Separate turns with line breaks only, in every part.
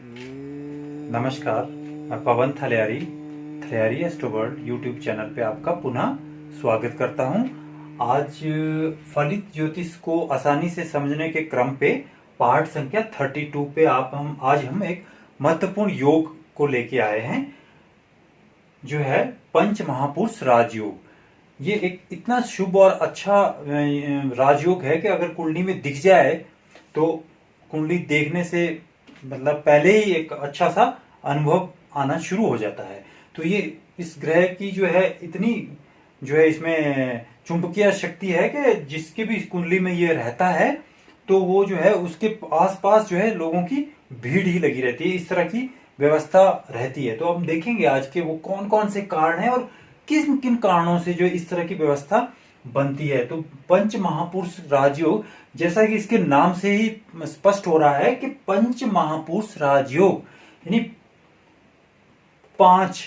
नमस्कार, मैं पवन थलियारी थलियारी एस्ट्रोवर्ल्ड YouTube channel पे आपका पुनः स्वागत करता हूं। आज फलित ज्योतिष को आसानी से समझने के क्रम पे पाठ संख्या 32 पे आज हम एक महत्वपूर्ण योग को लेके आए हैं, जो है पंच महापुरुष राजयोग। ये एक इतना शुभ और अच्छा राजयोग है कि अगर कुंडली में दिख जाए तो कुंडली देखने से मतलब पहले ही एक अच्छा सा अनुभव आना शुरू हो जाता है। तो ये इस ग्रह की जो है इतनी जो है इसमें चुंबकीय शक्ति है कि जिसके भी कुंडली में ये रहता है तो वो जो है उसके आसपास जो है लोगों की भीड़ ही लगी रहती है। इस तरह की व्यवस्था रहती है। तो हम देखेंगे आज के वो कौन कौन से कारण हैं और किन किन कारणों से जो इस तरह की व्यवस्था बनती है। तो पंच महापुरुष राजयोग, जैसा कि इसके नाम से ही स्पष्ट हो रहा है कि पंच महापुरुष राजयोग यानी पांच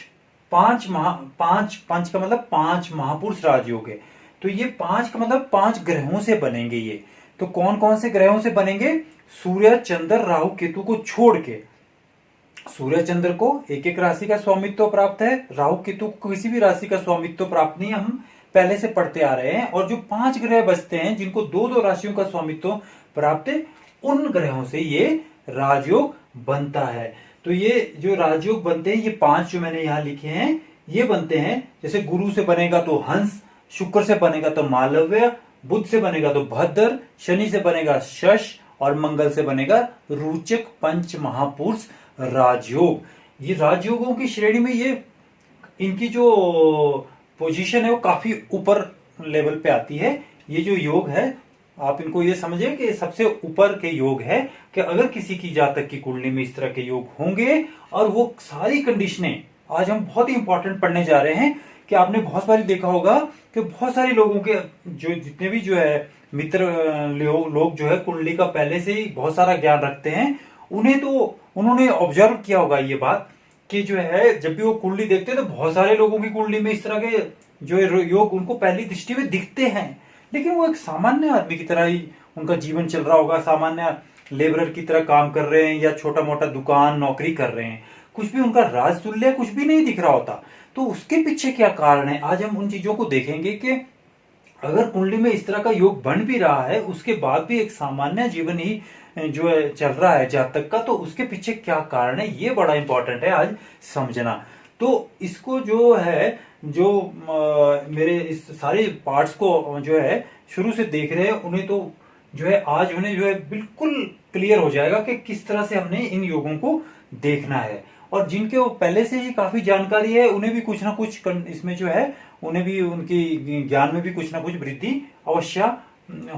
का मतलब पांच महापुरुष राजयोग है। तो ये पांच का मतलब पांच ग्रहों से बनेंगे। ये तो कौन कौन से ग्रहों से बनेंगे? सूर्य, चंद्र, राहु, केतु को छोड़ के। सूर्य चंद्र को एक एक राशि का स्वामित्व प्राप्त है, राहु केतु को किसी भी राशि का स्वामित्व प्राप्त नहीं, हम पहले से पढ़ते आ रहे हैं। और जो पांच ग्रह बचते हैं जिनको दो दो राशियों का स्वामित्व प्राप्त है, उन ग्रहों से ये राजयोग बनता है। तो ये जो राजयोग बनते हैं, ये पांच जो मैंने यहां लिखे हैं, ये बनते हैं। जैसे गुरु से बनेगा तो हंस, शुक्र से बनेगा तो मालव्य, बुध से बनेगा तो भद्र, शनि से बनेगा शश और मंगल से बनेगा रुचक। पंच महापुरुष राजयोग। ये राजयोगों की श्रेणी में ये इनकी जो पोजीशन है वो काफी ऊपर लेवल पे आती है। ये जो योग है, आप इनको ये समझे कि सबसे ऊपर के योग है कि अगर किसी की जातक की कुंडली में इस तरह के योग होंगे और वो सारी कंडीशनें आज हम बहुत ही इंपॉर्टेंट पढ़ने जा रहे हैं। कि आपने बहुत बार देखा होगा कि बहुत सारे लोगों के जो जितने भी जो है मित्र लोग जो है कुंडली का पहले से ही बहुत सारा ज्ञान रखते हैं, उन्होंने ऑब्जर्व किया होगा ये बात कि जो है जब भी वो कुंडली देखते हैं तो बहुत सारे लोगों की कुंडली में इस तरह के जो योग उनको पहली दृष्टि में दिखते हैं, लेकिन वो एक सामान्य आदमी की तरह ही उनका जीवन चल रहा होगा। सामान्य लेबरर की तरह काम कर रहे हैं या छोटा मोटा दुकान नौकरी कर रहे हैं, कुछ भी उनका राजतुल्य कुछ भी नहीं दिख रहा होता। तो उसके पीछे क्या कारण है, आज हम उन चीजों को देखेंगे कि अगर कुंडली में इस तरह का योग बन भी रहा है, उसके बाद भी एक सामान्य जीवन ही जो है चल रहा है जातक का, तो उसके पीछे क्या कारण है, ये बड़ा इंपॉर्टेंट है आज समझना। तो इसको जो है मेरे इस सारे पार्ट्स को जो है शुरू से देख रहे हैं, उन्हें तो जो है आज उन्हें जो है बिल्कुल क्लियर हो जाएगा कि किस तरह से हमने इन योगों को देखना है। और जिनके वो पहले से ही काफी जानकारी है, उन्हें भी कुछ ना कुछ इसमें जो है उन्हें भी उनकी ज्ञान में भी कुछ ना कुछ वृद्धि अवश्य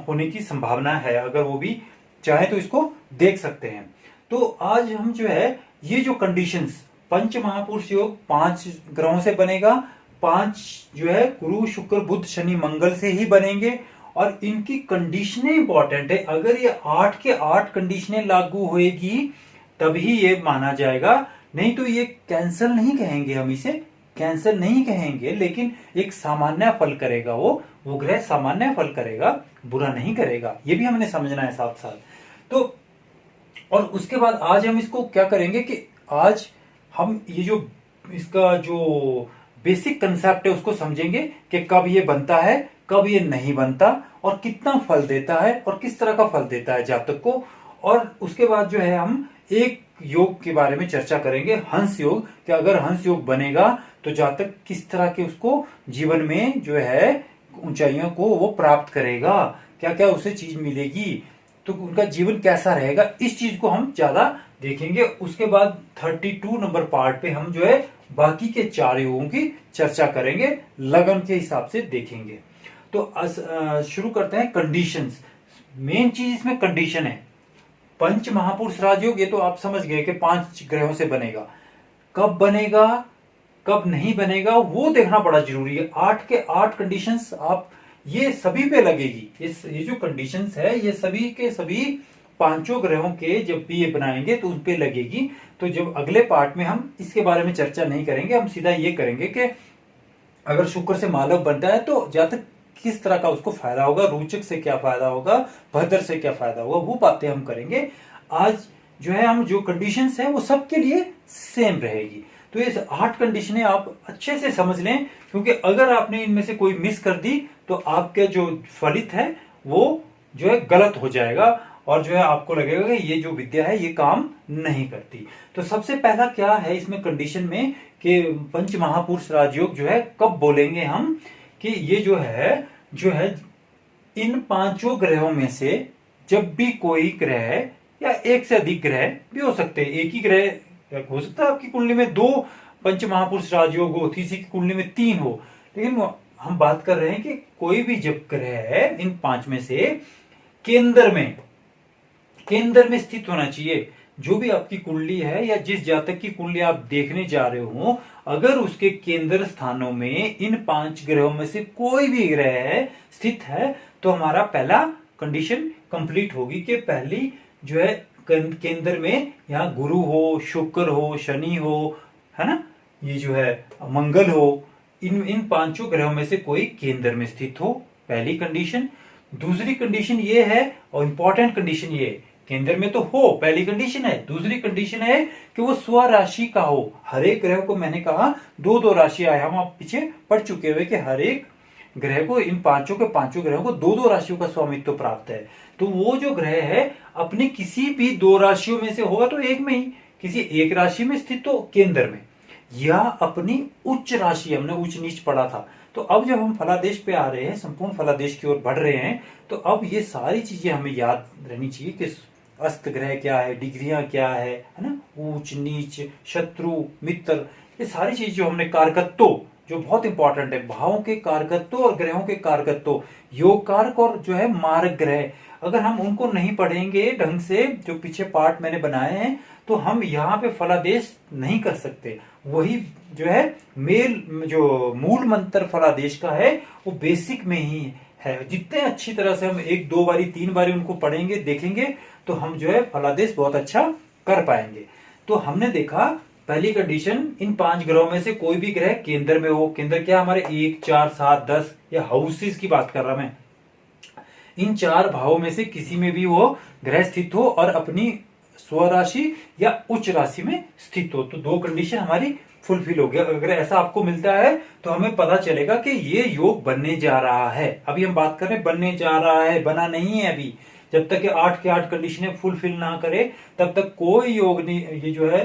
होने की संभावना है। अगर वो भी चाहे तो इसको देख सकते हैं। तो आज हम जो है ये जो कंडीशंस, पंच महापुरुष योग पांच ग्रहों से बनेगा, पांच जो है गुरु शुक्र बुध शनि मंगल से ही बनेंगे और इनकी कंडीशनें इंपॉर्टेंट है। अगर ये 8 के 8 कंडीशनें लागू होएगी तभी ये माना जाएगा, नहीं तो ये कैंसल नहीं कहेंगे, हम इसे कैंसल नहीं कहेंगे, लेकिन एक सामान्य फल करेगा। वो ग्रह सामान्य फल करेगा, बुरा नहीं करेगा। ये भी हमने समझना है साथ साथ। तो और उसके बाद आज हम इसको क्या करेंगे कि आज हम ये जो इसका जो बेसिक कंसेप्ट है उसको समझेंगे कि कब ये बनता है, कब ये नहीं बनता और कितना फल देता है और किस तरह का फल देता है जातक को। और उसके बाद जो है हम एक योग के बारे में चर्चा करेंगे, हंस योग, कि अगर हंस योग बनेगा तो जातक किस तरह के उसको जीवन में जो है ऊंचाइयों को वो प्राप्त करेगा, क्या क्या उसे चीज मिलेगी, तो उनका जीवन कैसा रहेगा, इस चीज को हम ज्यादा देखेंगे। उसके बाद 32 नंबर पार्ट पे हम जो है बाकी के 4 योगों की चर्चा करेंगे, लगन के हिसाब से देखेंगे। तो शुरू करते हैं कंडीशंस। मेन चीज इसमें कंडीशन है। पंच महापुरुष राजयोग, ये तो आप समझ गए कि 5 ग्रहों से बनेगा। कब बनेगा कब नहीं बनेगा वो देखना बड़ा जरूरी है। 8 के 8 कंडीशंस आप ये सभी पे लगेगी। ये जो कंडीशंस है ये सभी के सभी पांचों ग्रहों के जब भी ये बनाएंगे तो उन पे लगेगी। तो जब अगले पार्ट में हम इसके बारे में चर्चा नहीं करेंगे, हम सीधा ये करेंगे कि अगर शुक्र से मालव बनता है तो जातक किस तरह का उसको फायदा होगा, रोचक से क्या फायदा होगा, भद्र से क्या फायदा होगा, वो बातें हम करेंगे। आज जो है हम जो कंडीशंस है वो सबके लिए सेम रहेगी। तो ये 8 कंडीशनें आप अच्छे से समझ लें, क्योंकि अगर आपने इनमें से कोई मिस कर दी तो आपका जो फलित है वो जो है गलत हो जाएगा, और जो है आपको लगेगा कि ये जो विद्या है ये काम नहीं करती। तो सबसे पहला क्या है इसमें कंडीशन में कि पंच महापुरुष राजयोग जो है कब बोलेंगे हम, कि ये जो है इन 5 ग्रहों में से जब भी कोई ग्रह या एक से अधिक ग्रह भी हो सकते हैं, एक ही ग्रह हो सकता है आपकी कुंडली में 2 पंच महापुरुष राजयोग हो, किसी की कुंडली में 3 हो, लेकिन हम बात कर रहे हैं कि कोई भी जब ग्रह है इन 5 में से केंद्र में स्थित होना चाहिए। जो भी आपकी कुंडली है या जिस जातक की कुंडली आप देखने जा रहे हो, अगर उसके केंद्र स्थानों में इन 5 ग्रहों में से कोई भी ग्रह स्थित है तो हमारा पहला कंडीशन कंप्लीट होगी कि पहली जो है केंद्र में यहाँ गुरु हो, शुक्र हो, शनि हो, है ना, ये जो है मंगल हो, इन 5 ग्रहों में से कोई केंद्र में स्थित हो, पहली कंडीशन। दूसरी कंडीशन ये है, और इंपॉर्टेंट कंडीशन ये, केंद्र में तो हो, पहली कंडीशन है। दूसरी कंडीशन है कि वो स्वराशि का हो। हर एक ग्रह को मैंने कहा 2-2 राशियां है, हम आप पीछे पढ़ चुके हुए कि हर एक ग्रह को, इन 5 ग्रहों को 2-2 राशियों का स्वामित्व प्राप्त है। तो वो जो ग्रह है अपनी किसी भी 2 राशियों में से होगा तो एक में ही, किसी एक राशि में स्थित हो केंद्र में, या अपनी उच्च राशि, हमने उच्च नीच पढ़ा था। तो अब जब हम फलादेश पे आ रहे हैं, संपूर्ण फलादेश की ओर बढ़ रहे हैं, तो अब ये सारी चीजें हमें याद रहनी चाहिए कि अस्त ग्रह क्या है, डिग्रियां क्या है ना, ऊंच नीच, शत्रु मित्र, ये सारी चीज जो हमने कारकत्व, जो बहुत इंपॉर्टेंट है, भावों के कारकत्व और ग्रहों के कारकत्व, योग कारक और जो है मारक ग्रह, अगर हम उनको नहीं पढ़ेंगे ढंग से, जो पीछे पार्ट मैंने बनाए हैं, तो हम यहाँ पे फलादेश नहीं कर सकते। वही जो है जो मूल मंत्र फलादेश का है वो बेसिक में ही है। जितने अच्छी तरह से हम 1-2 बारी 3 बारी उनको पढ़ेंगे, देखेंगे, तो हम जो है फलादेश बहुत अच्छा कर पाएंगे। तो हमने देखा पहली कंडीशन, इन 5 ग्रहों में से कोई भी ग्रह केंद्र में हो। केंद्र क्या हमारे 1, 4, 7, 10 या हाउसेस की बात कर रहा मैं, इन 4 भावों में से किसी में भी वो ग्रह स्थित हो और अपनी स्वराशि या उच्च राशि में स्थित हो, तो 2 कंडीशन हमारी फुलफिल हो गया। अगर ऐसा आपको मिलता है तो हमें पता चलेगा कि ये योग बनने जा रहा है। अभी हम बात कर रहे हैं बनने जा रहा है, बना नहीं है अभी। जब तक ये 8 के 8 कंडीशनें फुलफिल ना करे तब तक कोई योग नहीं, ये जो है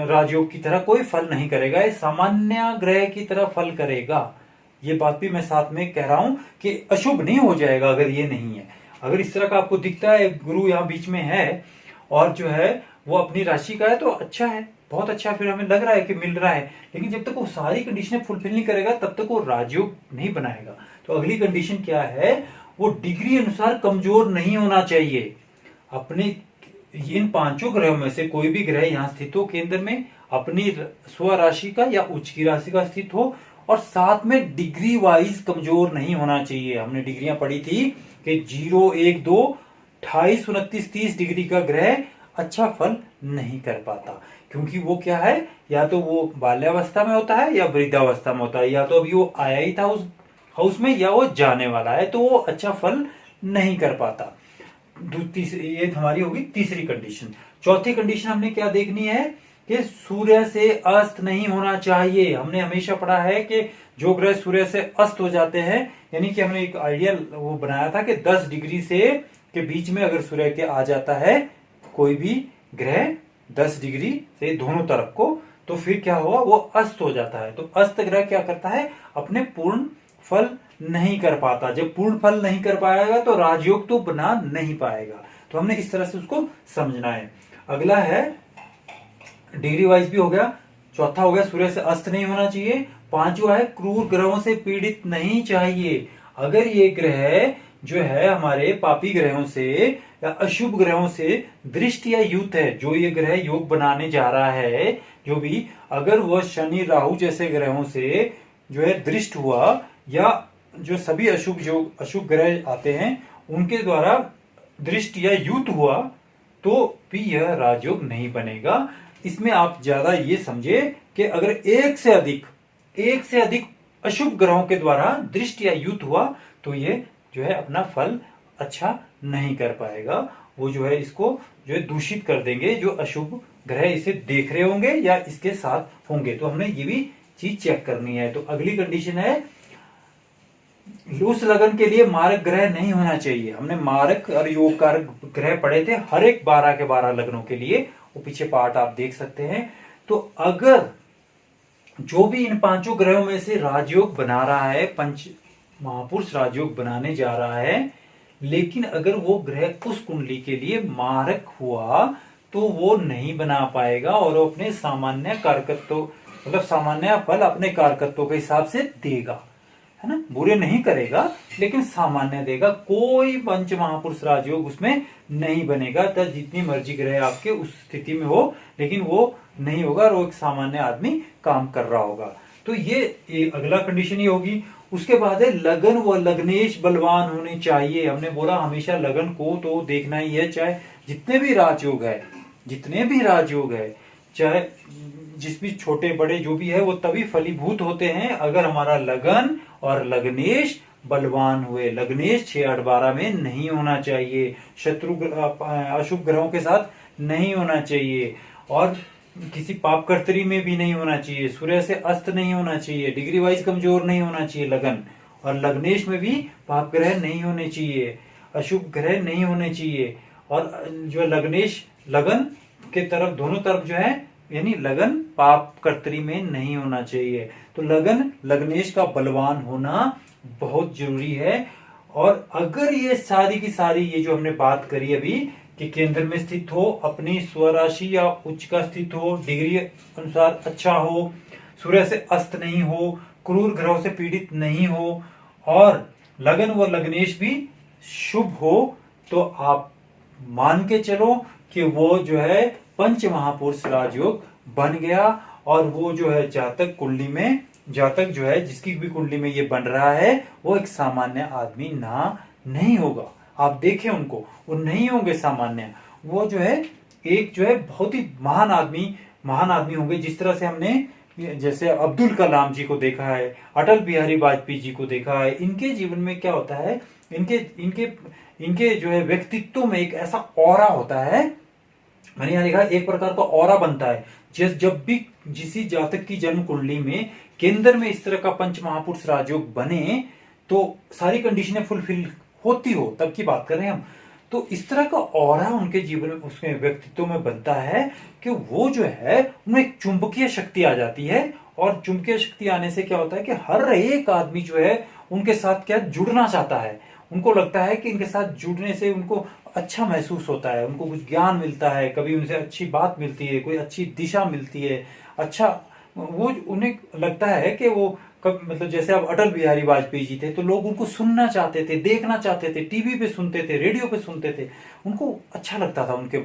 राजयोग की तरह कोई फल नहीं करेगा, ये सामान्य ग्रह की तरह फल करेगा। ये बात भी मैं साथ में कह रहा हूं कि अशुभ नहीं हो जाएगा अगर ये नहीं है। अगर इस तरह का आपको दिखता है गुरु यहाँ बीच में है और जो है वो अपनी राशि का है तो अच्छा है, बहुत अच्छा, फिर हमें लग रहा है कि मिल रहा है। लेकिन जब तक वो सारी कंडीशनें फुलफिल नहीं करेगा तब तक वो राजयोग नहीं बनाएगा। तो अगली कंडीशन क्या है, वो डिग्री अनुसार कमजोर नहीं होना चाहिए। अपने इन 5 ग्रहों में से कोई भी ग्रह यहाँ स्थित हो केंद्र में, अपनी स्वराशि का या उच्च की राशि का स्थित हो, और साथ में डिग्री वाइज कमजोर नहीं होना चाहिए। हमने डिग्रियां पढ़ी थी कि 0, 1, 2, 28, 29, 30 डिग्री का ग्रह अच्छा फल नहीं कर पाता, क्योंकि वो क्या है, या तो वो बाल्यावस्था में होता है या वृद्धावस्था में होता है, या तो अभी वो आया ही था उस हाउस में या वो जाने वाला है, तो वो अच्छा फल नहीं कर पाता। ये हमारी होगी तीसरी कंडीशन। चौथी कंडीशन हमने क्या देखनी है कि सूर्य से अस्त नहीं होना चाहिए। हमने हमेशा पढ़ा है कि जो ग्रह सूर्य से अस्त हो जाते हैं, यानी कि हमने एक आइडियल वो बनाया था कि 10 डिग्री से के बीच में अगर सूर्य के आ जाता है कोई भी ग्रह 10 डिग्री से दोनों तरफ को, तो फिर क्या हुआ, वो अस्त हो जाता है। तो अस्त ग्रह क्या करता है, अपने पूर्ण फल नहीं कर पाता। जब पूर्ण फल नहीं कर पाएगा तो राजयोग तो बना नहीं पाएगा। तो हमने इस तरह से उसको समझना है। अगला है डिग्री वाइज भी हो गया, चौथा हो गया सूर्य से अस्त नहीं होना चाहिए, पांचवा है क्रूर ग्रहों से पीड़ित नहीं चाहिए। अगर ये ग्रह जो है हमारे पापी ग्रहों से या अशुभ ग्रहों से दृष्ट या युत है, जो ये ग्रह योग बनाने जा रहा है जो भी, अगर वह शनि राहु जैसे ग्रहों से जो है दृष्ट हुआ, या जो सभी अशुभ ग्रह आते हैं उनके द्वारा दृष्ट या युत हुआ, तो भी यह राजयोग नहीं बनेगा। इसमें आप ज्यादा ये समझे कि अगर एक से अधिक अशुभ ग्रहों के द्वारा दृष्ट या युत हुआ तो ये जो है अपना फल अच्छा नहीं कर पाएगा। वो जो है इसको जो है दूषित कर देंगे, जो अशुभ ग्रह इसे देख रहे होंगे या इसके साथ होंगे। तो हमने ये भी चीज चेक करनी है। तो अगली कंडीशन है, उस लगन के लिए मारक ग्रह नहीं होना चाहिए। हमने मारक और योग कारक ग्रह पढ़े थे हर एक 12 के 12 लग्नों के लिए, वो पीछे पार्ट आप देख सकते हैं। तो अगर जो भी इन पांचों ग्रहों में से राजयोग बना रहा है, पंच महापुरुष राजयोग बनाने जा रहा है, लेकिन अगर वो ग्रह उस कुंडली के लिए मारक हुआ तो वो नहीं बना पाएगा और वो अपने सामान्य कारकत्व मतलब सामान्य फल अपने कारकत्व के हिसाब से देगा, है ना। बुरे नहीं करेगा लेकिन सामान्य देगा। कोई पंच महापुरुष राजयोग उसमें नहीं बनेगा। तो जितनी मर्जी ग्रह आपके उस स्थिति में हो, लेकिन वो नहीं होगा और वो एक सामान्य आदमी काम कर रहा होगा। तो ये अगला कंडीशन ही होगी। उसके बाद है लगन व लग्नेश बलवान होने चाहिए। हमने बोला हमेशा लगन को तो देखना ही है, चाहे जितने भी राजयोग है, चाहे जिस भी छोटे बड़े जो भी है वो तभी फलीभूत होते हैं अगर हमारा लगन और लग्नेश बलवान हुए। लग्नेश 6, 8, 12 में नहीं होना चाहिए, शत्रु अशुभ ग्रहों के साथ नहीं होना चाहिए और किसी पाप कर्तरी में भी नहीं होना चाहिए, सूर्य से अस्त नहीं होना चाहिए, डिग्री वाइज कमजोर नहीं होना चाहिए लगन, और लग्नेश में भी पाप ग्रह नहीं होने चाहिए, अशुभ ग्रह नहीं होने चाहिए। और जो लग्नेश लगन के तरफ दोनों तरफ जो है यानी लगन पाप कर्तरी में नहीं होना चाहिए। तो लगन लग्नेश का बलवान होना बहुत जरूरी है। और अगर ये सारी की सारी ये जो हमने बात करी अभी कि केंद्र में स्थित हो, अपनी स्वराशि या उच्च का स्थित हो, डिग्री अनुसार अच्छा हो, सूर्य से अस्त नहीं हो, क्रूर ग्रहों से पीड़ित नहीं हो और लगन व लग्नेश भी शुभ हो, तो आप मान के चलो कि वो जो है पंच महापुरुष राजयोग बन गया। और वो जो है जातक कुंडली में, जातक जो है जिसकी भी कुंडली में ये बन रहा है वो एक सामान्य आदमी नहीं होगा। आप देखें उनको, वो नहीं होंगे सामान्य, वो जो है एक जो है बहुत ही महान आदमी होंगे। जिस तरह से हमने जैसे अब्दुल कलाम जी को देखा है, अटल बिहारी वाजपेयी जी को देखा है, इनके जीवन में क्या होता है, इनके जो है व्यक्तित्व में एक ऐसा ऑरा होता है। मैंने यहाँ देखा एक प्रकार का ऑरा बनता है। जब भी किसी जातक की जन्म कुंडली में केंद्र में इस तरह का पंच महापुरुष राजयोग बने तो सारी कंडीशनें फुलफिल होती हो, तब की बात कर रहे हैं हम। तो इस तरह का ऑरा उनके जीवन में, उसके व्यक्तित्व में बनता है कि वो जो है उनमें एक चुंबकीय शक्ति आ जाती है। और चुंबकीय शक्ति आने से क्या होता है कि हर एक आदमी जो है उनके साथ क्या जुड़ना चाहता है। उनको लगता है कि इनके साथ जुड़ने से उनको अच्छा महसूस होता है, उनको कुछ ज्ञान मिलता है, कभी उनसे अच्छी बात मिलती है, कोई अच्छी दिशा मिलती है, अच्छा वो उन्हें लगता है कि वो मतलब जैसे अब अटल बिहारी वाजपेयी जी थे तो लोग उनको सुनना चाहते थे, देखना चाहते थे, टीवी पे सुनते थे, रेडियो पे सुनते थे, उनको अच्छा लगता था उनके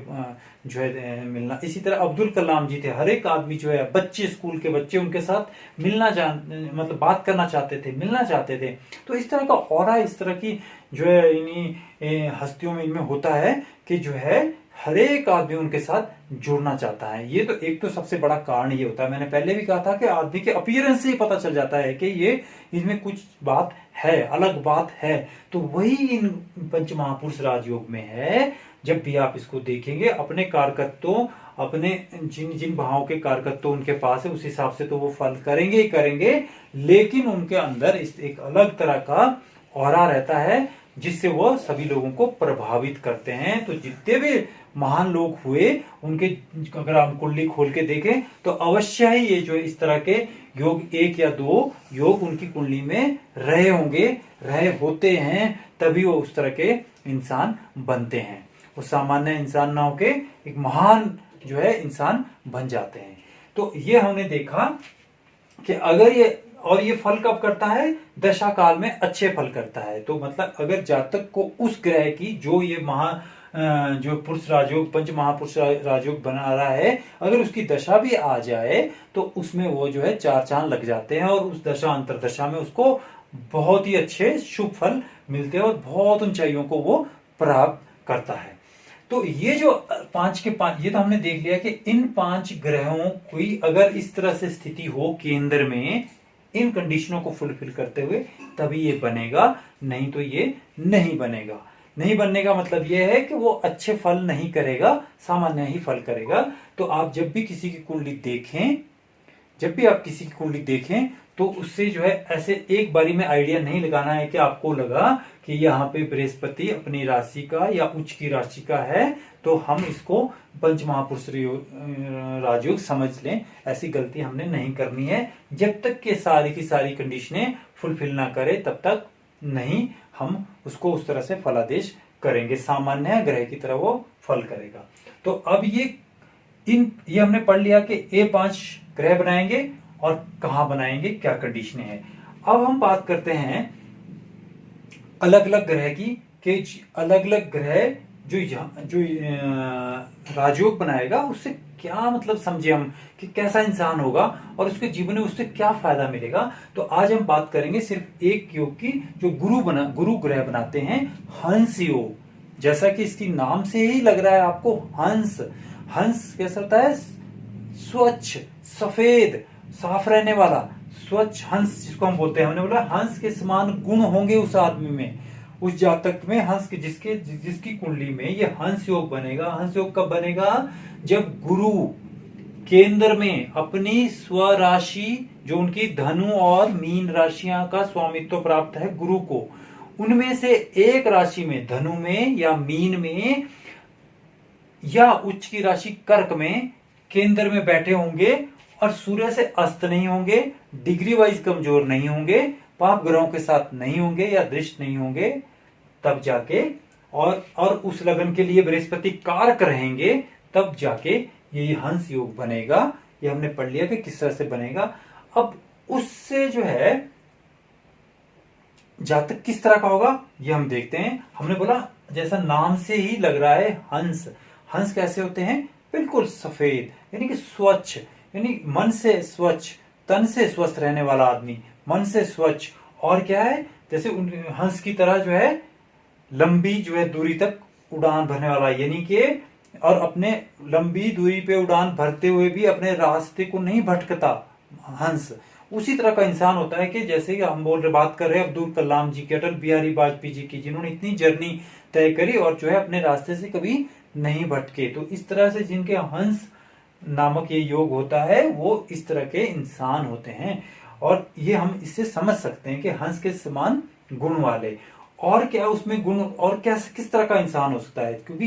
जो है मिलना। इसी तरह अब्दुल कलाम जी थे, हर एक आदमी जो है बच्चे, स्कूल के बच्चे उनके साथ मतलब बात करना चाहते थे, मिलना चाहते थे। तो इस तरह का ऑरा, इस तरह की जो है इन्हीं हस्तियों में इनमें होता है कि जो है हर एक आदमी उनके साथ जुड़ना चाहता है। ये तो एक तो सबसे बड़ा कारण ये होता है। मैंने पहले भी कहा था कि आदमी के अपीयरेंस से ही पता चल जाता है कि ये इसमें कुछ बात है, अलग बात है। तो वही इन पंच महापुरुष राजयोग में है। जब भी आप इसको देखेंगे, अपने कारकत्व, अपने जिन भावों के कारकत्व उनके पास है उस हिसाब से तो वो फल करेंगे ही करेंगे, लेकिन उनके अंदर इस एक अलग तरह का ऑरा रहता है जिससे वो सभी लोगों को प्रभावित करते हैं। तो जितने भी महान लोग हुए उनके अगर आप कुंडली खोल के देखें तो अवश्य ही ये जो इस तरह के योग, 1 या 2 योग उनकी कुंडली में रहे होंगे, रहे होते हैं, तभी वो उस तरह के इंसान बनते हैं। वो सामान्य इंसान ना होके एक महान जो है इंसान बन जाते हैं। तो ये हमने देखा कि अगर ये फल कब करता है, दशा काल में अच्छे फल करता है। तो मतलब अगर जातक को उस ग्रह की जो ये जो पुरुष राजयोग, पंच महापुरुष राजयोग बना रहा है, अगर उसकी दशा भी आ जाए तो उसमें वो जो है 4 चांद लग जाते हैं और उस दशा अंतरदशा में उसको बहुत ही अच्छे शुभ फल मिलते हैं और बहुत ऊंचाइयों को वो प्राप्त करता है। तो ये जो 5 के 5, ये तो हमने देख लिया कि इन 5 ग्रहों की अगर इस तरह से स्थिति हो केंद्र में, इन कंडीशनों को फुलफिल करते हुए, तभी ये बनेगा, नहीं तो ये नहीं बनेगा। नहीं बनने का मतलब यह है कि वो अच्छे फल नहीं करेगा, सामान्य ही फल करेगा। तो आप जब भी किसी की कुंडली देखें, जब भी आप किसी की कुंडली देखें तो उससे जो है ऐसे एक बारी में आइडिया नहीं लगाना है कि आपको लगा कि यहाँ पे बृहस्पति अपनी राशि का या उच्च की राशि का है तो हम इसको पंच महापुरुष राजयोग समझ लें। ऐसी गलती हमने नहीं करनी है। जब तक के सारी की सारी कंडीशनें फुलफिल ना करे तब तक नहीं हम उसको उस तरह से फलादेश करेंगे। सामान्य ग्रह की तरह वो फल करेगा। तो अब ये हमने पढ़ लिया कि A5 ग्रह बनाएंगे और कहां बनाएंगे, क्या कंडीशनें हैं। अब हम बात करते हैं अलग अलग ग्रह की कि अलग अलग ग्रह जो राजयोग बनाएगा उससे क्या मतलब समझे हम कि कैसा इंसान होगा और उसके जीवन में उससे क्या फायदा मिलेगा। तो आज हम बात करेंगे सिर्फ एक योग की जो गुरु ग्रह बनाते हैं, हंस योग। जैसा कि इसकी नाम से ही लग रहा है आपको, हंस। हंस कैसा होता है? स्वच्छ, सफेद, साफ रहने वाला स्वच्छ हंस जिसको हम बोलते हैं। हमने बोला हंस के समान गुण होंगे उस आदमी में, उस जातक में, हंस के जिसकी कुंडली में ये हंस योग बनेगा। हंस योग कब बनेगा? जब गुरु केंद्र में अपनी स्वराशि जो उनकी धनु और मीन राशियां का स्वामित्व प्राप्त है गुरु को, उनमें से एक राशि में, धनु में या मीन में या उच्च की राशि कर्क में केंद्र में बैठे होंगे और सूर्य से अस्त नहीं होंगे, डिग्री वाइज कमजोर नहीं होंगे, पाप ग्रहों के साथ नहीं होंगे या दृष्ट नहीं होंगे, तब जाके और उस लगन के लिए बृहस्पति कारक रहेंगे, तब जाके ये हंस योग बनेगा। ये हमने पढ़ लिया कि किस तरह से बनेगा। अब उससे जो है जातक किस तरह का होगा ये हम देखते हैं। हमने बोला जैसा नाम से ही लग रहा है हंस। हंस कैसे होते हैं? बिल्कुल सफेद, यानी कि स्वच्छ, यानी मन से स्वच्छ, तन से स्वस्थ रहने वाला आदमी, मन से स्वच्छ। और क्या है? जैसे हंस की तरह जो है लंबी जो है दूरी तक उड़ान भरने वाला, यानी कि और अपने लंबी दूरी पे उड़ान भरते हुए भी अपने रास्ते को नहीं भटकता हंस। उसी तरह का इंसान होता है कि जैसे कि हम बात कर रहे हैं अब्दुल कलाम जी की, अटल बिहारी वाजपेयी जी की, जिन्होंने इतनी जर्नी तय करी और जो है अपने रास्ते से कभी नहीं भटके। तो इस तरह से जिनके हंस नामक ये योग होता है वो इस तरह के इंसान होते हैं। और ये हम इससे समझ सकते हैं कि हंस के समान गुण वाले। और क्या उसमें गुण और क्या किस तरह का इंसान हो सकता है? क्योंकि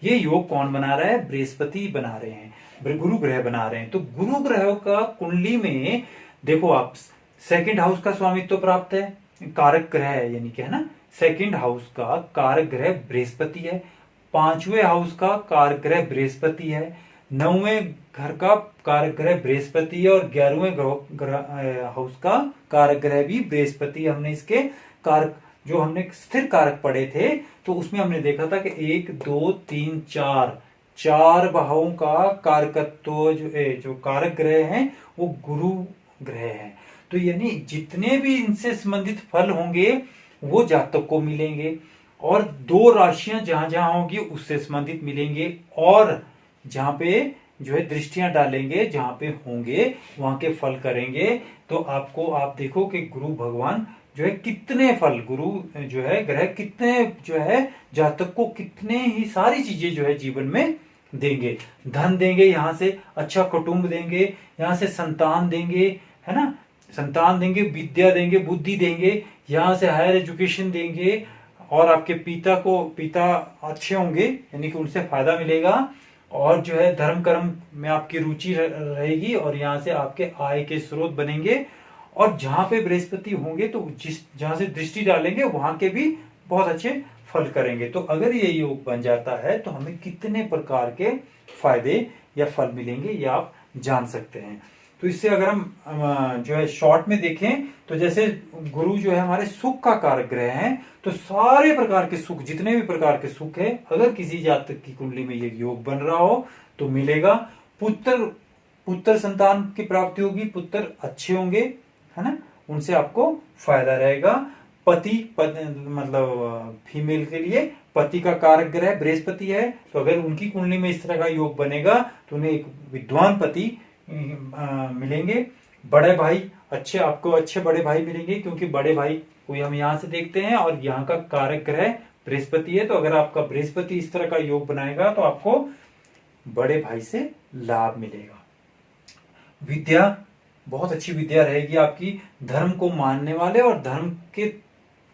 ये योग कौन बना रहा है? बृहस्पति बना रहे हैं, गुरु ग्रह बना रहे हैं। तो गुरु ग्रह का कुंडली में देखो आप, सेकंड हाउस का स्वामित्व प्राप्त है, कारक ग्रह है, यानी कि है ना, सेकंड हाउस का कारक ग्रह बृहस्पति है, पांचवें हाउस का कारक ग्रह बृहस्पति है, नौवें घर का कारक ग्रह बृहस्पति है और 11वें हाउस का कारक ग्रह भी बृहस्पति। हमने इसके कारक जो हमने स्थिर कारक पढ़े थे तो उसमें हमने देखा था कि 1 2 3 4 भावों का कारकत्व जो कारक ग्रह हैं वो गुरु ग्रह है। तो यानी जितने भी इनसे संबंधित फल होंगे वो जातक को मिलेंगे और 2 राशियां जहां जहां होंगी उससे संबंधित मिलेंगे और जहां पे जो है दृष्टियां डालेंगे, जहां पे होंगे वहां के फल करेंगे। तो आप देखो कि गुरु भगवान जो है कितने फल, गुरु जो है ग्रह कितने जो है जातक को कितने ही सारी चीजें जो है जीवन में देंगे। धन देंगे, यहाँ से अच्छा कुटुंब देंगे, यहाँ से संतान देंगे, है ना, संतान देंगे, विद्या देंगे, बुद्धि देंगे, यहाँ से हायर एजुकेशन देंगे और आपके पिता अच्छे होंगे यानी कि उनसे फायदा मिलेगा और जो है धर्म कर्म में आपकी रुचि रहेगी और यहाँ से आपके आय के स्रोत बनेंगे। और जहां पे बृहस्पति होंगे तो जहां से दृष्टि डालेंगे वहां के भी बहुत अच्छे फल करेंगे। तो अगर ये योग बन जाता है तो हमें कितने प्रकार के फायदे या फल मिलेंगे ये आप जान सकते हैं। तो इससे अगर हम जो है शॉर्ट में देखें तो जैसे गुरु जो है हमारे सुख का कारक ग्रह है, तो सारे प्रकार के सुख, जितने भी प्रकार के सुख है, अगर किसी जातक की कुंडली में ये योग बन रहा हो तो मिलेगा। पुत्र संतान की प्राप्ति होगी, पुत्र अच्छे होंगे, है ना, उनसे आपको फायदा रहेगा। मतलब फीमेल के लिए पति का कारक ग्रह बृहस्पति है, तो अगर उनकी कुंडली में इस तरह का योग बनेगा तो उन्हें एक विद्वान पति मिलेंगे। बड़े भाई आपको अच्छे बड़े भाई मिलेंगे क्योंकि बड़े भाई को हम यहाँ से देखते हैं और यहाँ का कारक ग्रह बृहस्पति है, तो अगर आपका बृहस्पति इस तरह का योग बनाएगा तो आपको बड़े भाई से लाभ मिलेगा। विद्या बहुत अच्छी विद्या रहेगी आपकी, धर्म को मानने वाले और धर्म के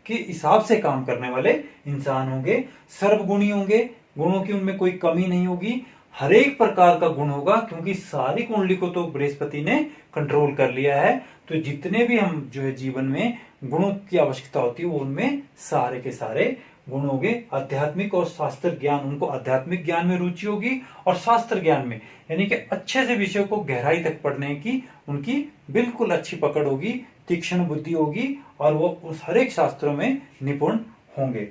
हिसाब से काम करने वाले इंसान होंगे, सर्वगुणी होंगे, गुणों की उनमें कोई कमी नहीं होगी, हर एक प्रकार का गुण होगा, क्योंकि सारी कुंडली को तो बृहस्पति ने कंट्रोल कर लिया है। तो जितने भी हम जो है जीवन में गुणों की आवश्यकता होती है वो उनमें सारे के सारे गुण होंगे। आध्यात्मिक और शास्त्र ज्ञान, उनको आध्यात्मिक ज्ञान में रुचि होगी और शास्त्र ज्ञान में, यानी कि अच्छे से विषयों को गहराई तक पढ़ने की उनकी बिल्कुल अच्छी पकड़ होगी, तीक्ष्ण बुद्धि होगी और वो उस हर एक शास्त्रों में निपुण होंगे।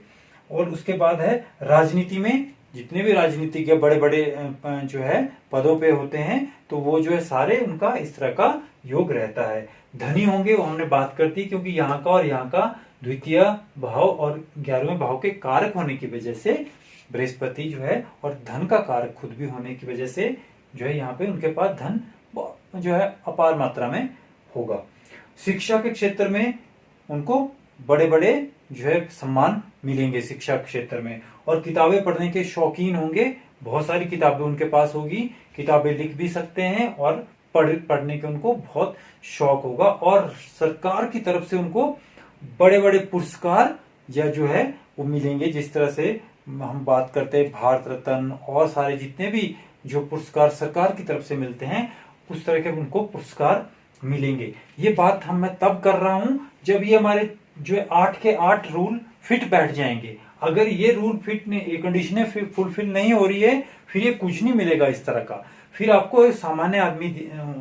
और उसके बाद है राजनीति में, जितने भी राजनीतिज्ञ बड़े बड़े जो है पदों पे होते हैं तो वो जो है सारे उनका इस तरह का योग रहता है। धनी होंगे, वो हमने बात कर दी, क्योंकि यहाँ का और यहाँ का द्वितीय भाव और 11वें भाव के कारक होने की वजह से बृहस्पति जो है, और धन का कारक खुद भी होने की वजह से जो है यहाँ पे उनके पास धन जो है अपार मात्रा में होगा। शिक्षा के क्षेत्र में उनको बड़े बड़े जो है सम्मान मिलेंगे शिक्षा क्षेत्र में, और किताबें पढ़ने के शौकीन होंगे, बहुत सारी किताबें उनके पास होगी, किताबें लिख भी सकते हैं और पढ़ने के उनको बहुत शौक होगा। और सरकार की तरफ से उनको बड़े बड़े पुरस्कार या जो है वो मिलेंगे, जिस तरह से हम बात करते हैं भारत रत्न और सारे जितने भी जो पुरस्कार सरकार की तरफ से मिलते हैं उस तरह के उनको पुरस्कार मिलेंगे। ये बात मैं तब कर रहा हूं जब ये हमारे जो है 8 के 8 रूल फिट बैठ जाएंगे। अगर ये रूल फिट नहीं, ये कंडीशनें फुलफिल नहीं हो रही है, फिर ये कुछ नहीं मिलेगा इस तरह का। फिर आपको एक सामान्य आदमी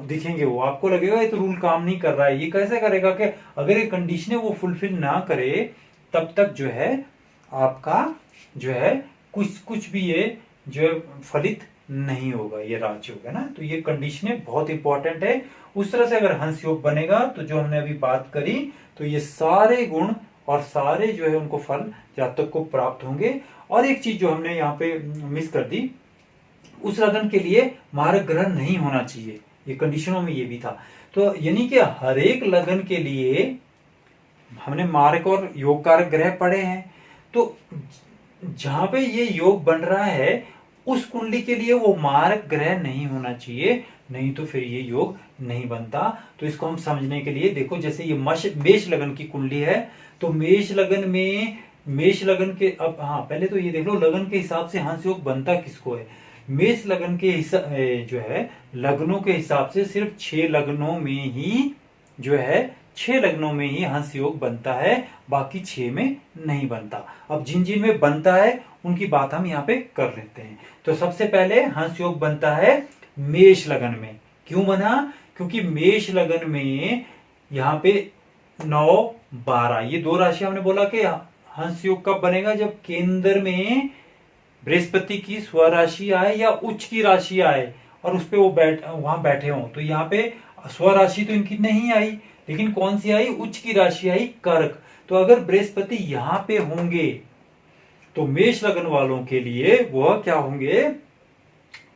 दिखेंगे, वो आपको लगेगा ये तो रूल काम नहीं कर रहा है, ये कैसे करेगा कि अगर ये कंडीशनें वो फुलफिल ना करे तब तक जो है आपका जो है कुछ भी ये जो है फलित नहीं होगा, ये राजयोग है ना। तो ये कंडीशनें बहुत इंपॉर्टेंट है। उस तरह से अगर हंस योग बनेगा तो जो हमने अभी बात करी, तो ये सारे गुण और सारे जो है उनको फल जातक को प्राप्त होंगे। और एक चीज जो हमने यहाँ पे मिस कर दी, उस लगन के लिए मारक ग्रह नहीं होना चाहिए, ये कंडीशनों में ये भी था। तो यानी कि हर एक लगन के लिए हमने मारक और योग कारक ग्रह पढ़े हैं, तो जहां पे ये योग बन रहा है उस कुंडली के लिए वो मारक ग्रह नहीं होना चाहिए, नहीं तो फिर ये योग नहीं बनता। तो इसको हम समझने के लिए देखो, जैसे ये मेष लगन की कुंडली है, तो मेष लगन में मेष लगन के अब पहले तो ये देख लो लगन के हिसाब से हंस योग बनता किसको है। मेष लगन के जो है लग्नों के हिसाब से सिर्फ 6 लग्नों में ही जो है 6 लग्नों में ही हंस योग बनता है, बाकी 6 में नहीं बनता। अब जिन जिन में बनता है उनकी बात हम यहाँ पे कर लेते हैं। तो सबसे पहले हंस योग बनता है मेष लगन में। क्यों बना? क्योंकि मेष लगन में यहाँ पे 9, 12 ये 2 राशि हमने बोला कि हंस योग कब बनेगा, जब केंद्र में बृहस्पति की स्वराशि आए या उच्च की राशि आए और उस पे वो वहां बैठे हों। तो यहाँ पे स्वराशि तो इनकी नहीं आई, लेकिन कौन सी आई? उच्च की राशि आई कर्क। तो अगर बृहस्पति यहाँ पे होंगे तो मेष लगन वालों के लिए वह क्या होंगे?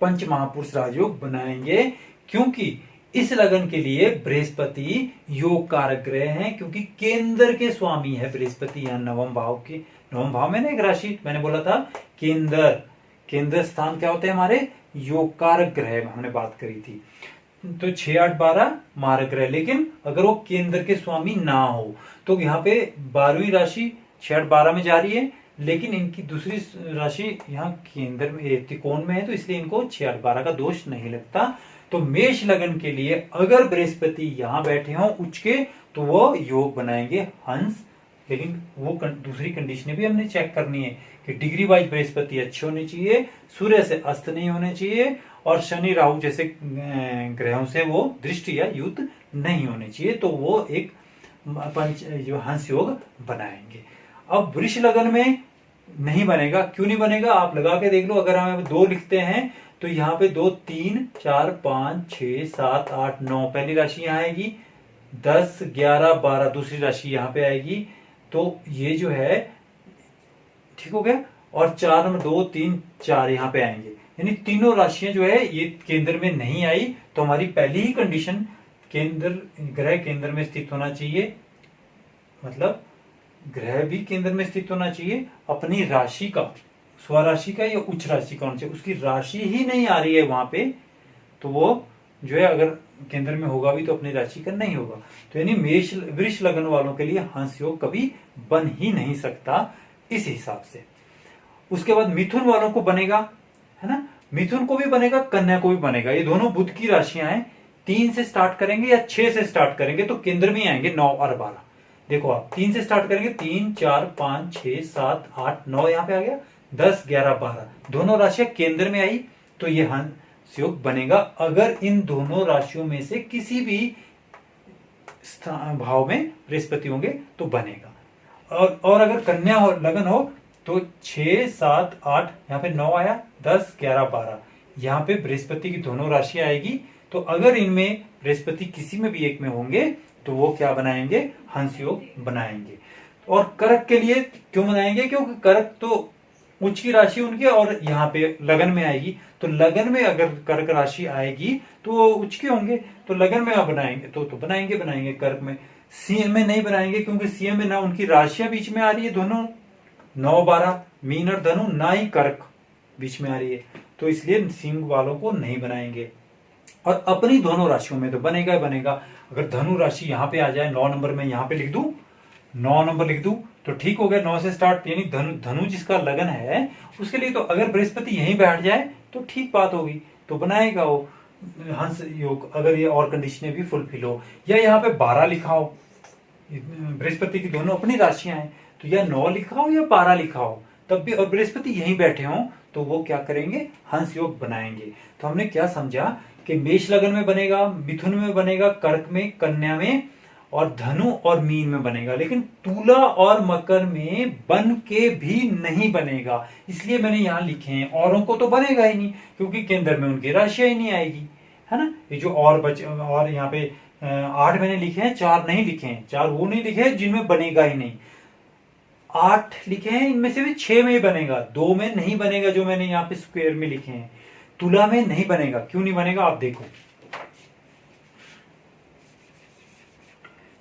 पंच महापुरुष राजयोग बनाएंगे, क्योंकि इस लगन के लिए बृहस्पति योग कारक ग्रह हैं, क्योंकि केंद्र के स्वामी है बृहस्पति। यहाँ नवम भाव में ना एक राशि मैंने बोला था केंद्र स्थान क्या होते हैं हमारे? योग कारक ग्रह हमने बात करी थी। तो 6, 8, 12 मारक ग्रह, लेकिन अगर वो केंद्र के स्वामी ना हो तो यहाँ पे 12वीं राशि 6, 8, 12 में जा रही है, लेकिन इनकी दूसरी राशि यहाँ केंद्र में त्रिकोण में है, तो इसलिए इनको 6, 8, 12 का दोष नहीं लगता। तो मेष लगन के लिए अगर बृहस्पति यहाँ बैठे हों उच्च के, तो वो योग बनाएंगे हंस। लेकिन वो दूसरी कंडीशन भी हमने चेक करनी है कि डिग्री वाइज बृहस्पति अच्छे होने चाहिए, सूर्य से अस्त नहीं होने चाहिए, और शनि राहु जैसे ग्रहों से वो दृष्टि या युद्ध नहीं होने चाहिए। तो वो एक जो हंस योग बनाएंगे। अब वृष लगन में नहीं बनेगा। क्यों नहीं बनेगा? आप लगा के देख लो। अगर हम 2 लिखते हैं तो यहाँ पे 2, 3, 4, 5, 6, 7, 8, 9 पहली राशि यहाँ आएगी, 10, 11, 12 दूसरी राशि यहाँ पे आएगी। तो ये जो है ठीक हो गया। और 4 में 2, 3, 4 यहाँ पे आएंगे, यानी तीनों राशियां जो है ये केंद्र में नहीं आई। तो हमारी पहली ही कंडीशन ग्रह केंद्र में स्थित होना चाहिए, मतलब ग्रह भी केंद्र में स्थित होना चाहिए, अपनी राशि का, स्वराशि का या उच्च राशि का होना चाहिए। उसकी राशि ही नहीं आ रही है वहां पे, तो वो जो है अगर केंद्र में होगा भी तो अपनी राशि का नहीं होगा। तो यानी मेष वृष लगन वालों के लिए हंस योग कभी बन ही नहीं सकता इस हिसाब से। उसके बाद मिथुन वालों को बनेगा, है ना, मिथुन को भी बनेगा, कन्या को भी बनेगा। ये दोनों बुध की राशियां हैं। 3 से स्टार्ट करेंगे या 6 से स्टार्ट करेंगे तो केंद्र में आएंगे 9 और 12। देखो आप 3 से स्टार्ट करेंगे, 3 4 5 6 7 8 9 यहाँ पे आ गया, 10 11 12 दोनों राशियां केंद्र में आई तो ये हंस योग बनेगा। अगर इन दोनों राशियों में से किसी भी भाव में बृहस्पति होंगे तो बनेगा। और अगर कन्या लगन हो तो 6 7 8 यहाँ पे 9 आया, 10 11 12 यहाँ पे बृहस्पति की दोनों राशियां आएगी। तो अगर इनमें बृहस्पति किसी में भी एक में होंगे तो वो क्या बनाएंगे, हंस योग बनाएंगे। और कर्क के लिए क्यों बनाएंगे, क्योंकि कर्क तो उच्च की राशि उनकी और यहाँ पे लगन में आएगी। तो लगन में अगर कर्क राशि आएगी तो वो उच्च के होंगे, तो लगन में बनाएंगे तो बनाएंगे कर्क में। सीएम में नहीं बनाएंगे क्योंकि सीएम में ना उनकी राशियां बीच में आ रही है, दोनों 9 12 मीन और धनु, ना ही कर्क बीच में आ रही है, तो इसलिए सिंह वालों को नहीं बनाएंगे। और अपनी दोनों राशियों में तो बनेगा ही बनेगा। अगर धनु राशि यहाँ पे आ जाए 9 नंबर में, यहाँ पे लिख दूं 9 नंबर लिख दूं तो ठीक हो गया, 9 से स्टार्ट, यानी धनु जिसका लगन है उसके लिए तो अगर बृहस्पति यहीं बैठ जाए तो ठीक बात होगी, तो बनाएगा वो हंस योग, अगर ये और कंडीशनें भी फुलफिल हो। या यहाँ पे 12 लिखा हो, बृहस्पति की दोनों अपनी राशियां हैं, तो या 9 लिखा हो या 12 लिखा हो तब भी, और बृहस्पति यहीं बैठे हों तो वो क्या करेंगे, हंस योग बनाएंगे। तो हमने क्या समझा कि मेष लगन में बनेगा, मिथुन में बनेगा, कर्क में, कन्या में और धनु और मीन में बनेगा, लेकिन तुला और मकर में बन के भी नहीं बनेगा। इसलिए मैंने यहां लिखे हैं, औरों को तो बनेगा ही नहीं क्योंकि केंद्र में उनकी राशियां ही नहीं आएगी, है ना। ये जो और यहाँ पे 8 मैंने लिखे हैं, 4 नहीं लिखे हैं, 4 वो नहीं लिखे हैं जिनमें बनेगा ही नहीं, 8 लिखे हैं, इनमें से भी 6 में ही बनेगा, 2 में नहीं बनेगा जो मैंने यहाँ पे स्क्वायर में लिखे हैं। तुला में नहीं बनेगा, क्यों नहीं बनेगा आप देखो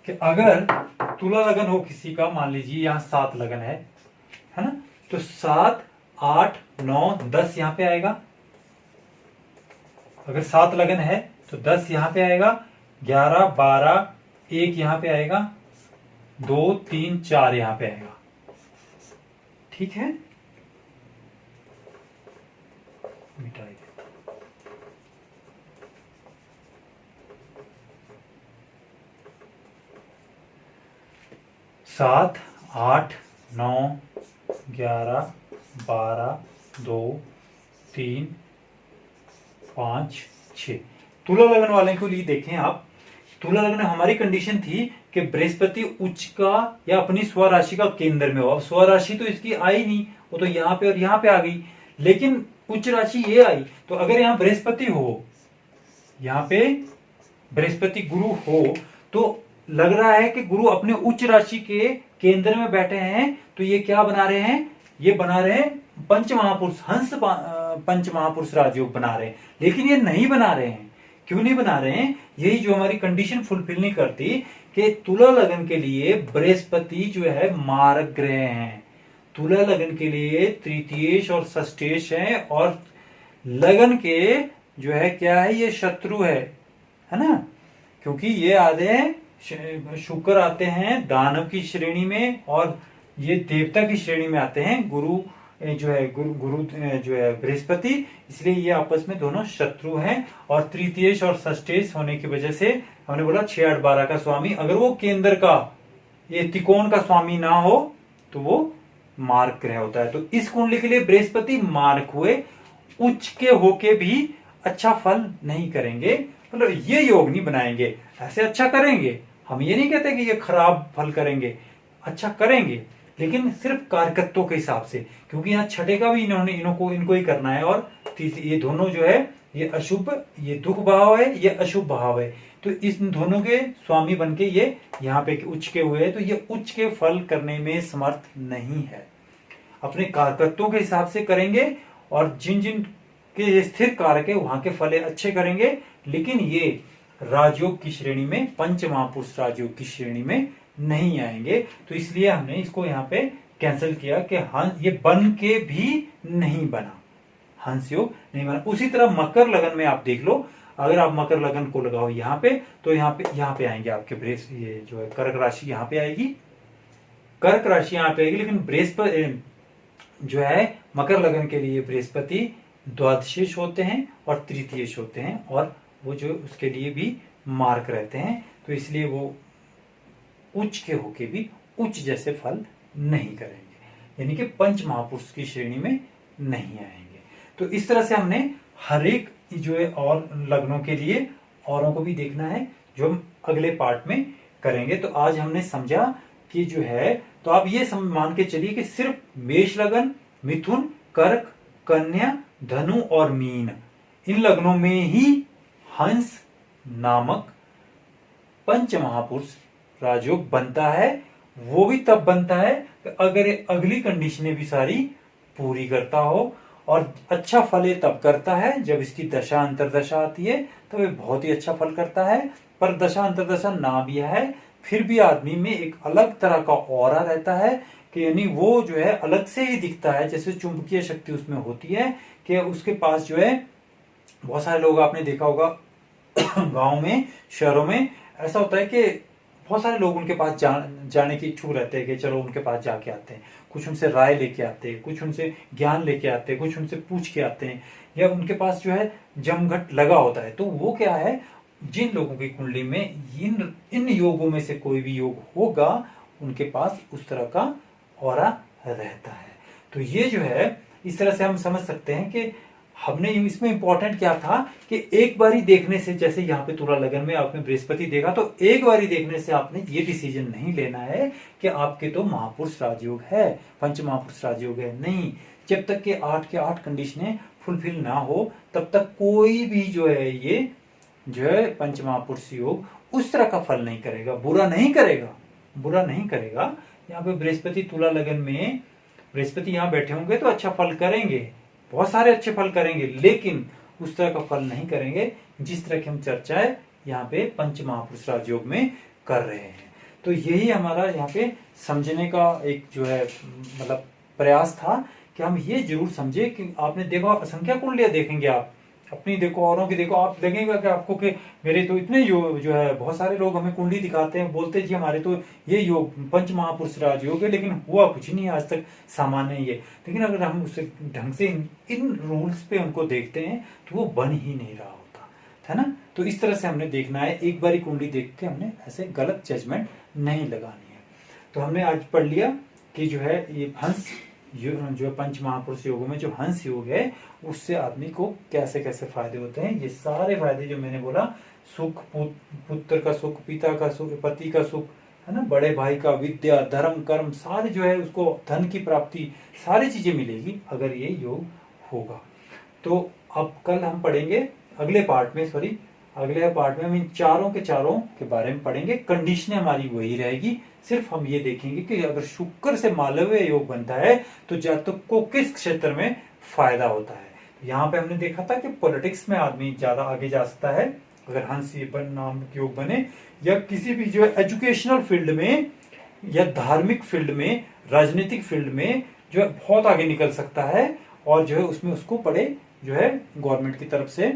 कि अगर तुला लगन हो किसी का, मान लीजिए यहां 7 लगन है ना, तो 7 8 9 10 यहां पे आएगा। अगर 7 लगन है तो 10 यहां पे आएगा, 11 12 1 यहां पे आएगा, 2 3 4 यहां पे आएगा, ठीक है। मिटाइए 7 8 9 11 12 2 3 5 6। तुला लगन वाले को लिए देखें आप, तुला लगन हमारी कंडीशन थी कि बृहस्पति उच्च का या अपनी स्वराशि का केंद्र में हो। अब स्वराशि तो इसकी आई नहीं, वो तो यहाँ पे और यहाँ पे आ गई, लेकिन उच्च राशि ये आई। तो अगर यहाँ बृहस्पति हो, यहाँ पे बृहस्पति गुरु हो, तो लग रहा है कि गुरु अपने उच्च राशि के केंद्र में बैठे हैं, तो ये क्या बना रहे हैं, ये बना रहे हैं पंच महापुरुष, हंस पंच महापुरुष राजयोग बना रहे हैं। लेकिन ये नहीं बना रहे हैं, क्यों नहीं बना रहे हैं, यही जो हमारी कंडीशन फुलफिल नहीं करती कि तुला लगन के लिए बृहस्पति जो है मारक ग्रह हैं। तुला लगन के लिए तृतीयेश और षष्ठेश है, और लगन के जो है क्या है, ये शत्रु है ना, क्योंकि ये आधे शुक्र आते हैं दानव की श्रेणी में और ये देवता की श्रेणी में आते हैं, गुरु जो है गुरु जो है बृहस्पति, इसलिए ये आपस में दोनों शत्रु हैं। और तृतीयेश और षष्ठेश होने की वजह से हमने बोला 6 8 12 का स्वामी, अगर वो केंद्र का ये त्रिकोण का स्वामी ना हो तो वो मार्क ग्रह होता है। तो इस कुंडली के लिए बृहस्पति मार्क हुए, उच्च के होके भी अच्छा फल नहीं करेंगे, मतलब ये योग नहीं बनाएंगे। ऐसे अच्छा करेंगे, हम ये नहीं कहते कि ये खराब फल करेंगे, अच्छा करेंगे, लेकिन सिर्फ कारकत्वों के हिसाब से, क्योंकि यहाँ छठे का भी इनको ही करना है। और ये दोनों जो है ये अशुभ, ये दुख भाव है, ये अशुभ भाव है, तो इस दोनों के स्वामी बनके ये यहाँ पे उच्च के हुए हैं, तो ये उच्च के फल करने में समर्थ नहीं है। अपने कारकत्वों के हिसाब से करेंगे और जिन जिन के स्थिर कारक है वहां के फल अच्छे करेंगे, लेकिन ये राजयोग की श्रेणी में, पंच महापुरुष राजयोग की श्रेणी में नहीं आएंगे। तो इसलिए हमने इसको यहाँ पे कैंसिल किया कि हंस ये बन के भी नहीं बना, हंस योग नहीं बना। उसी तरह मकर लगन में आप देख लो, अगर आप मकर लगन को लगाओ यहाँ पे, तो यहाँ पे आएंगे आपके ये जो है कर्क राशि यहाँ पे आएगी, कर्क राशि यहाँ पे आएगी। लेकिन बृहस्पति जो है मकर लगन के लिए बृहस्पति द्वादशेश होते हैं और तृतीयेश होते हैं, और वो जो उसके लिए भी मार्क रहते हैं, तो इसलिए वो उच्च के होके भी उच्च जैसे फल नहीं करेंगे, यानी कि पंच महापुरुष की श्रेणी में नहीं आएंगे। तो इस तरह से हमने हर एक जो है और लग्नों के लिए औरों को भी देखना है, जो हम अगले पार्ट में करेंगे। तो आज हमने समझा कि जो है, तो आप ये मान के चलिए कि सिर्फ मेष लगन, मिथुन, कर्क, कन्या, धनु और मीन, इन लग्नों में ही हंस नामक पंच महापुरुष राजयोग बनता है। वो भी तब बनता है अगर अगली कंडीशनें भी सारी पूरी करता हो, और अच्छा फल ये तब करता है जब इसकी दशा अंतरदशा आती है, तब ये बहुत ही अच्छा फल करता है। पर दशा अंतरदशा ना भी है, फिर भी आदमी में एक अलग तरह का ऑरा रहता है, कि यानी वो जो है अलग से ही दिखता है, जैसे चुंबकीय शक्ति उसमें होती है, कि उसके पास जो है, बहुत सारे लोग आपने देखा होगा गांव में, शहरों में ऐसा होता है कि बहुत सारे लोग उनके पास जाने की इच्छुक रहते हैं कि चलो उनके पास जाके आते हैं, कुछ उनसे राय लेके आते हैं, कुछ उनसे ज्ञान लेके आते हैं, कुछ उनसे पूछ के आते हैं, या उनके पास जो है जमघट लगा होता है। तो वो क्या है, जिन लोगों की कुंडली में इन योगों में से कोई भी योग होगा, उनके पास उस तरह का ऑरा रहता है। तो ये जो है, इस तरह से हम समझ सकते हैं कि हमने इसमें इंपॉर्टेंट क्या था कि एक बारी देखने से, जैसे यहाँ पे तुला लगन में आपने बृहस्पति देखा, तो एक बारी देखने से आपने ये डिसीजन नहीं लेना है कि आपके तो महापुरुष राजयोग है, पंच महापुरुष राजयोग है। नहीं, जब तक के 8 के 8 कंडीशनें फुलफिल ना हो, तब तक कोई भी जो है ये जो है पंच महापुरुष योग उस तरह का फल नहीं करेगा, बुरा नहीं करेगा, बुरा नहीं करेगा। यहाँ पे बृहस्पति तुला लगन में, बृहस्पति यहाँ बैठे होंगे तो अच्छा फल करेंगे, बहुत सारे अच्छे फल करेंगे, लेकिन उस तरह का फल नहीं करेंगे जिस तरह की हम चर्चाएं यहाँ पे पंच महापुरुष राजयोग में कर रहे हैं। तो यही हमारा यहाँ पे समझने का एक जो है मतलब प्रयास था कि हम ये जरूर समझे कि आपने देखो, असंख्या कुंडलियां देखेंगे आप अपनी, देखो औरों की देखो, आप लगेगा कि आपको कि मेरे तो इतने योग जो है, बहुत सारे लोग हमें कुंडली दिखाते हैं, बोलते जी हमारे तो ये योग पंच महापुरुष राजयोग है, लेकिन हुआ कुछ नहीं आज तक, सामान्य ही है। लेकिन अगर हम उसे ढंग से इन रूल्स पे उनको देखते हैं तो वो बन ही नहीं रहा होता है ना। तो इस तरह से हमने देखना है, एक बारी कुंडली देख के हमने ऐसे गलत जजमेंट नहीं लगानी है। तो हमने आज पढ़ लिया कि जो है ये हंस जो पंच महापुरुष योगों में जो हंस योग है, उससे आदमी को कैसे कैसे फायदे होते हैं। ये सारे फायदे जो मैंने बोला, सुख, पुत्र का सुख, पिता का सुख, पति का सुख, है ना, बड़े भाई का, विद्या, धर्म, कर्म, सारे जो है उसको, धन की प्राप्ति, सारी चीजें मिलेगी अगर ये योग होगा। तो अब कल हम पढ़ेंगे अगले पार्ट में, हम इन चारों के बारे में पढ़ेंगे। कंडीशन हमारी वही रहेगी, सिर्फ हम ये देखेंगे कि अगर शुक्र से मालव्य योग बनता है तो जातक को किस क्षेत्र में फायदा होता है। यहाँ पे हमने देखा था कि पॉलिटिक्स में आदमी ज्यादा आगे जा सकता है अगर हंस नाम योग बने, या किसी भी जो है एजुकेशनल फील्ड में या धार्मिक फील्ड में, राजनीतिक फील्ड में जो है बहुत आगे निकल सकता है, और जो है उसमें उसको पड़े जो है गवर्नमेंट की तरफ से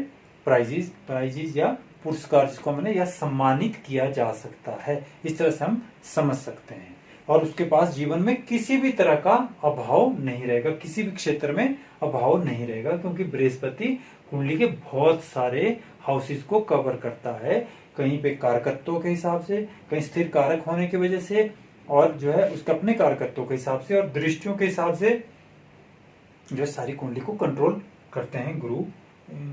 प्राइजेज या पुरस्कार जिसको हमने, या सम्मानित किया जा सकता है। इस तरह से हम समझ सकते हैं, और उसके पास जीवन में किसी भी तरह का अभाव नहीं रहेगा, किसी भी क्षेत्र में अभाव नहीं रहेगा, क्योंकि बृहस्पति कुंडली के बहुत सारे हाउसेस को कवर करता है, कहीं पे कारकत्वों के हिसाब से, कहीं स्थिर कारक होने की वजह से, और जो है उसके अपने कारकत्वों के हिसाब से और दृष्टियों के हिसाब से जो सारी कुंडली को कंट्रोल करते हैं गुरु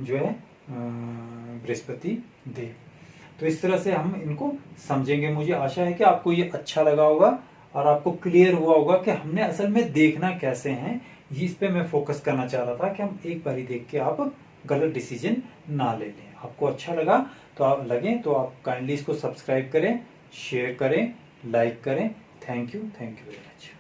जो है बृहस्पति देव। तो इस तरह से हम इनको समझेंगे। मुझे आशा है कि आपको ये अच्छा लगा होगा और आपको क्लियर हुआ होगा कि हमने असल में देखना कैसे है। इस पे मैं फोकस करना चाह रहा था कि हम एक बारी देख के आप गलत डिसीजन ना ले लें। आपको अच्छा लगा तो आप काइंडली इसको सब्सक्राइब करें, शेयर करें, लाइक करें। Thank you very much.